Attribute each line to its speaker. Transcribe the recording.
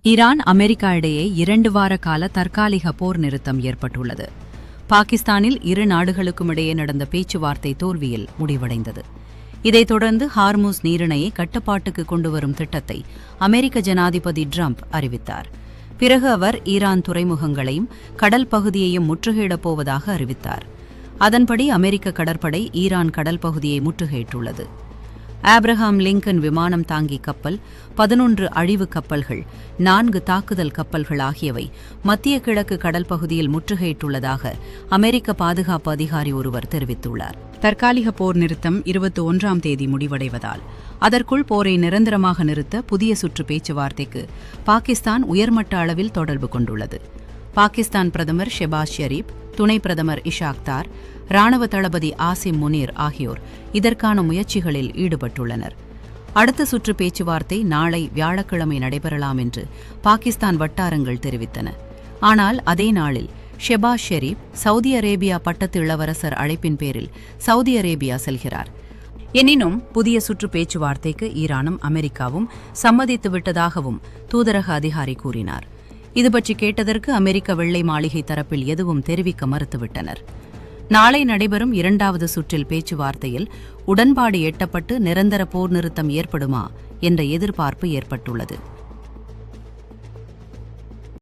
Speaker 1: Iran America இடையே 2 வார கால தற்காலிக போர் நிறுத்தம் ஏற்பட்டுள்ளது. பாகிஸ்தானில் இரு நாடுகளுக்கும் இடையே நடந்த பேச்சுவார்த்தை தோல்வியில் முடிவடைந்தது. இதைத் தொடர்ந்து ஹார்மூஸ் நீரிணையை கட்டுப்பாட்டுக்கு கொண்டுவரும் திட்டத்தை அமெரிக்க ஜனாதிபதி ட்ரம்ப் அறிவித்தார். பிறகு அவர் ஈரான் துறைமுகங்களையும் கடல் பகுதியையும் முற்றுகையிடப் போவதாக அறிவித்தார். அதன்படி அமெரிக்க கடற்படை ஈரான் கடல் பகுதியை முற்றுகையிட்டுள்ளது. ஆப்ரஹாம் லிங்கன் விமானம் தாங்கி கப்பல், 11 அழிவு கப்பல்கள், 4 தாக்குதல் கப்பல்கள் ஆகியவை மத்திய கிழக்கு கடல் பகுதியில் முற்றுகையிட்டுள்ளதாக அமெரிக்க பாதுகாப்பு அதிகாரி ஒருவர் தெரிவித்துள்ளார். தற்காலிக போர் நிறுத்தம் 21ஆம் தேதி முடிவடைவதால் அதற்குள் போரை நிரந்தரமாக நிறுத்த புதிய சுற்று பேச்சுவார்த்தைக்கு பாகிஸ்தான் உயர்மட்ட அளவில் தொடர்பு கொண்டுள்ளது. பாகிஸ்தான் பிரதமர் ஷெபாஸ் ஷெரீப், துணை பிரதமர் இஷாக் தார், ராணுவ தளபதி ஆசிம் முனீர் ஆகியோர் இதற்கான முயற்சிகளில் ஈடுபட்டுள்ளனர். அடுத்த சுற்று பேச்சுவார்த்தை நாளை வியாழக்கிழமை நடைபெறலாம் என்று பாகிஸ்தான் வட்டாரங்கள் தெரிவித்தன. ஆனால் அதே நாளில் ஷெபாஸ் ஷெரீப் சவுதி அரேபியா பட்டத்து இளவரசர் அழைப்பின் பேரில் சவுதி அரேபியா செல்கிறார். எனினும் புதிய சுற்று பேச்சுவார்த்தைக்கு ஈரானும் அமெரிக்காவும் சம்மதித்துவிட்டதாகவும் தூதரக அதிகாரி கூறினார். இதுபற்றி கேட்டதற்கு அமெரிக்க வெள்ளை மாளிகை தரப்பில் எதுவும் தெரிவிக்க மறுத்துவிட்டனர். நாளை நடைபெறும் 2வது சுற்றில் பேச்சுவார்த்தையில் உடன்பாடு எட்டப்பட்டு நிரந்தர போர் நிறுத்தம் ஏற்படுமா என்ற எதிர்பார்ப்பு ஏற்பட்டுள்ளது.